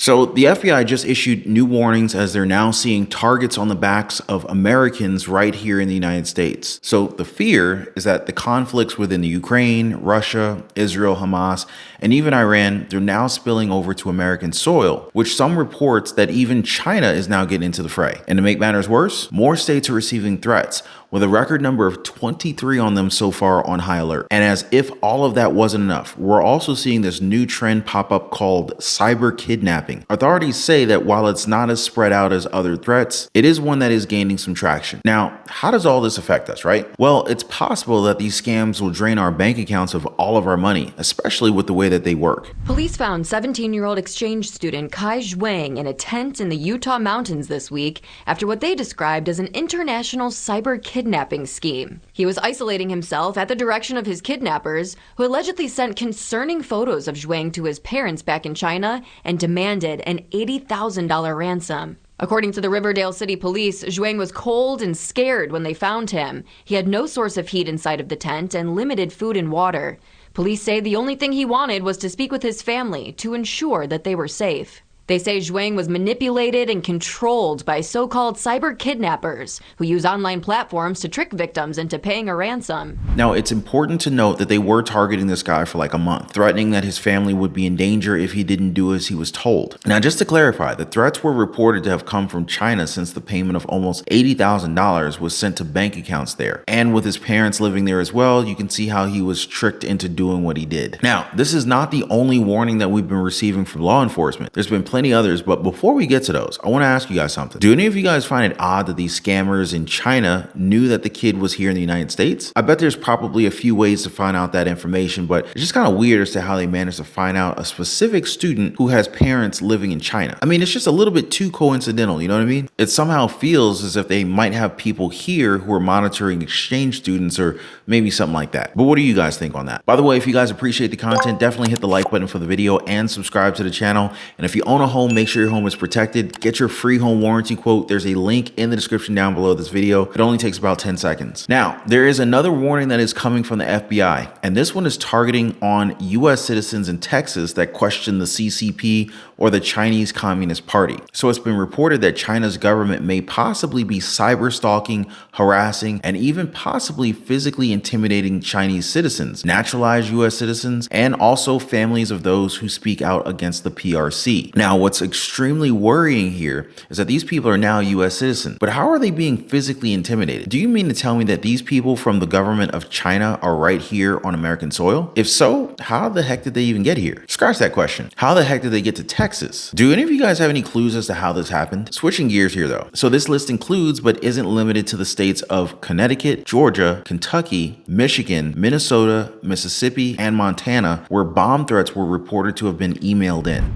So the FBI just issued new warnings as they're now seeing targets on the backs of Americans right here in the United States. So the fear is that the conflicts within the Ukraine, Russia, Israel, Hamas, and even Iran, they're now spilling over to American soil, which some reports that even China is now getting into the fray. And to make matters worse, more states are receiving threats, with a record number of 23 on them so far on high alert. And as if all of that wasn't enough, we're also seeing this new trend pop up called cyber kidnapping. Authorities say that while it's not as spread out as other threats, it is one that is gaining some traction. Now, how does all this affect us, right? Well, it's possible that these scams will drain our bank accounts of all of our money, especially with the way that they work. Police found 17-year-old exchange student Kai Zhuang in a tent in the Utah mountains this week after what they described as an international cyber kidnapping scheme. He was isolating himself at the direction of his kidnappers, who allegedly sent concerning photos of Zhuang to his parents back in China and demanded an $80,000 ransom. According to the Riverdale City Police, Zhuang was cold and scared when they found him. He had no source of heat inside of the tent and limited food and water. Police say the only thing he wanted was to speak with his family to ensure that they were safe. They say Zhuang was manipulated and controlled by so-called cyber kidnappers who use online platforms to trick victims into paying a ransom. Now, it's important to note that they were targeting this guy for like a month, threatening that his family would be in danger if he didn't do as he was told. Now, just to clarify, the threats were reported to have come from China since the payment of almost $80,000 was sent to bank accounts there. And with his parents living there as well, you can see how he was tricked into doing what he did. Now, this is not the only warning that we've been receiving from law enforcement. There's been plenty others, but before we get to those, I want to ask you guys something. Do any of you guys find it odd that these scammers in China knew that the kid was here in the United States? I bet there's probably a few ways to find out that information, but it's just kind of weird as to how they managed to find out a specific student who has parents living in China. I mean, it's just a little bit too coincidental, you know what I mean? It somehow feels as if they might have people here who are monitoring exchange students or maybe something like that. But what do you guys think on that? By the way, if you guys appreciate the content, definitely hit the like button for the video and subscribe to the channel. And if you own a home, make sure your home is protected. Get your free home warranty quote. There's a link in the description down below this video. It only takes about 10 seconds. Now, there is another warning that is coming from the FBI, and this one is targeting on US citizens in Texas that question the CCP or the Chinese Communist Party. So it's been reported that China's government may possibly be cyber stalking, harassing, and even possibly physically intimidating Chinese citizens, naturalized US citizens, and also families of those who speak out against the PRC. Now, what's extremely worrying here is that these people are now US citizens, but how are they being physically intimidated? Do you mean to tell me that these people from the government of China are right here on American soil? If so, how the heck did they even get here? Scratch that question. How the heck did they get to Texas? Do any of you guys have any clues as to how this happened? Switching gears here though. So this list includes, but isn't limited to, the states of Connecticut, Georgia, Kentucky, Michigan, Minnesota, Mississippi, and Montana, where bomb threats were reported to have been emailed in.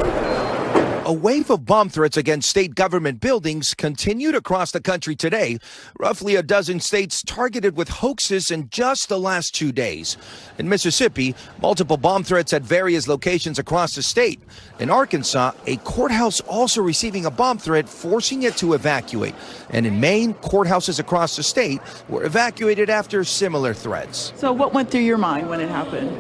A wave of bomb threats against state government buildings continued across the country today. Roughly a dozen states targeted with hoaxes in just the last 2 days. In Mississippi, multiple bomb threats at various locations across the state. In Arkansas, a courthouse also receiving a bomb threat, forcing it to evacuate. And in Maine, courthouses across the state were evacuated after similar threats. So what went through your mind when it happened?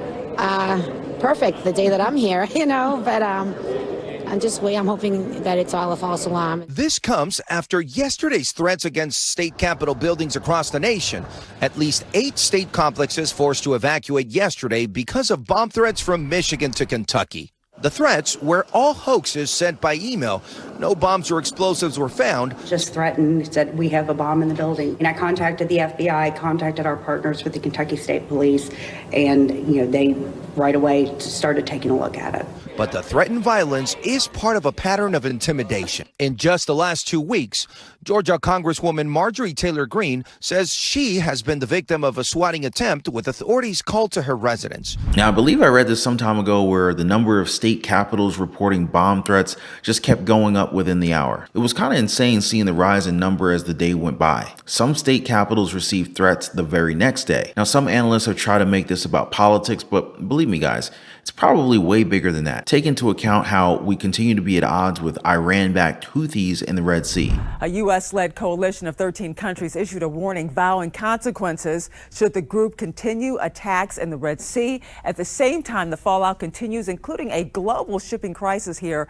Perfect, the day that I'm here, but I'm hoping that it's all a false alarm. This comes after yesterday's threats against state capitol buildings across the nation. At least 8 state complexes forced to evacuate yesterday because of bomb threats from Michigan to Kentucky. The threats were all hoaxes sent by email. No bombs or explosives were found. Just threatened, said we have a bomb in the building. And I contacted the FBI, contacted our partners with the Kentucky State Police, and they right away started taking a look at it. But the threatened violence is part of a pattern of intimidation. In just the last 2 weeks, Georgia Congresswoman Marjorie Taylor Greene says she has been the victim of a swatting attempt, with authorities called to her residence. Now, I believe I read this some time ago where the number of state capitals reporting bomb threats just kept going up within the hour. It was kind of insane seeing the rise in number as the day went by. Some state capitals received threats the very next day. Now, some analysts have tried to make this about politics, but believe me, guys, it's probably way bigger than that. Take into account how we continue to be at odds with Iran-backed Houthis in the Red Sea. A U.S.-led coalition of 13 countries issued a warning vowing consequences should the group continue attacks in the Red Sea. At the same time, the fallout continues, including a global shipping crisis here.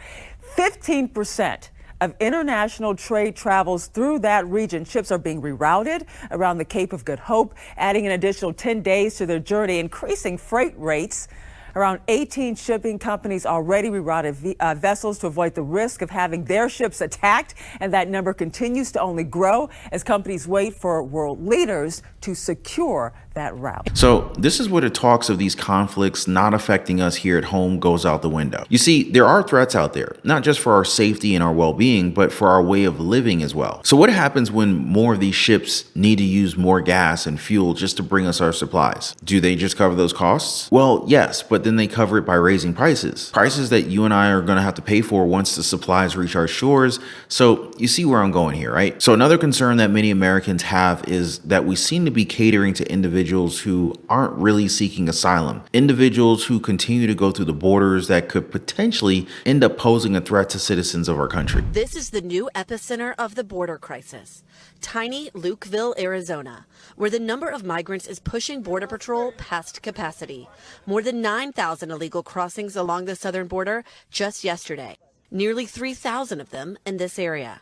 15% of international trade travels through that region. Ships are being rerouted around the Cape of Good Hope, adding an additional 10 days to their journey, increasing freight rates. Around 18 shipping companies already rerouted vessels to avoid the risk of having their ships attacked, and that number continues to only grow as companies wait for world leaders to secure that route. So this is where the talks of these conflicts not affecting us here at home goes out the window. You see, there are threats out there, not just for our safety and our well-being, but for our way of living as well. So what happens when more of these ships need to use more gas and fuel just to bring us our supplies? Do they just cover those costs? Well, yes, but then they cover it by raising prices that you and I are going to have to pay for once the supplies reach our shores. So you see where I'm going here, right? So another concern that many Americans have is that we seem to be catering to individuals who aren't really seeking asylum, individuals who continue to go through the borders that could potentially end up posing a threat to citizens of our country. This is the new epicenter of the border crisis, tiny Lukeville, Arizona, where the number of migrants is pushing Border Patrol past capacity. More than 9,000 illegal crossings along the southern border just yesterday, nearly 3,000 of them in this area.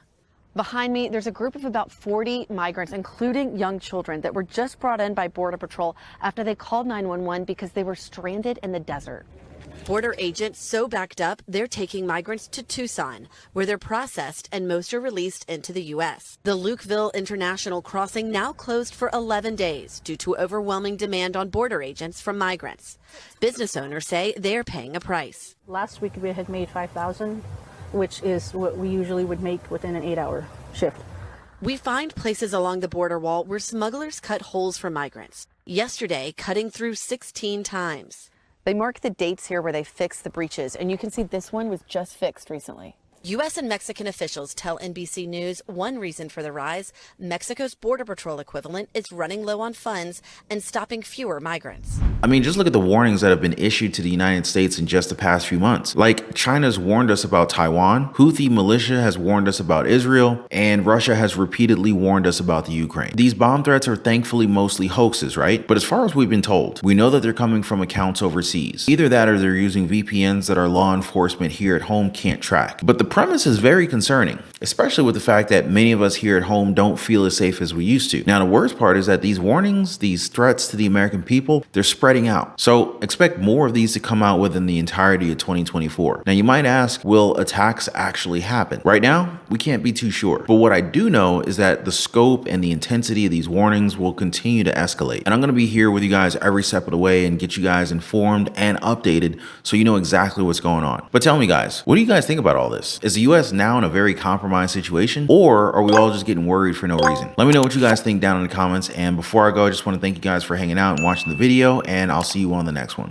Behind me, there's a group of about 40 migrants, including young children, that were just brought in by Border Patrol after they called 911 because they were stranded in the desert. Border agents so backed up, they're taking migrants to Tucson, where they're processed and most are released into the U.S. The Lukeville International Crossing now closed for 11 days due to overwhelming demand on border agents from migrants. Business owners say they're paying a price. Last week we had made $5,000, which is what we usually would make within an 8-hour shift. We find places along the border wall where smugglers cut holes for migrants. Yesterday, cutting through 16 times. They mark the dates here where they fix the breaches, and you can see this one was just fixed recently. U.S. and Mexican officials tell NBC News one reason for the rise, Mexico's Border Patrol equivalent is running low on funds and stopping fewer migrants. I mean, just look at the warnings that have been issued to the United States in just the past few months. Like, China's warned us about Taiwan, Houthi militia has warned us about Israel, and Russia has repeatedly warned us about the Ukraine. These bomb threats are thankfully mostly hoaxes, right? But as far as we've been told, we know that they're coming from accounts overseas. Either that or they're using VPNs that our law enforcement here at home can't track. But the premise is very concerning, especially with the fact that many of us here at home don't feel as safe as we used to. Now, the worst part is that these warnings, these threats to the American people, they're spreading out. So expect more of these to come out within the entirety of 2024. Now, you might ask, will attacks actually happen? Right now, we can't be too sure. But what I do know is that the scope and the intensity of these warnings will continue to escalate. And I'm going to be here with you guys every step of the way and get you guys informed and updated so you know exactly what's going on. But tell me, guys, what do you guys think about all this? Is the U.S. now in a very compromised situation, or are we all just getting worried for no reason? Let me know what you guys think down in the comments. And before I go, I just want to thank you guys for hanging out and watching the video, and I'll see you on the next one.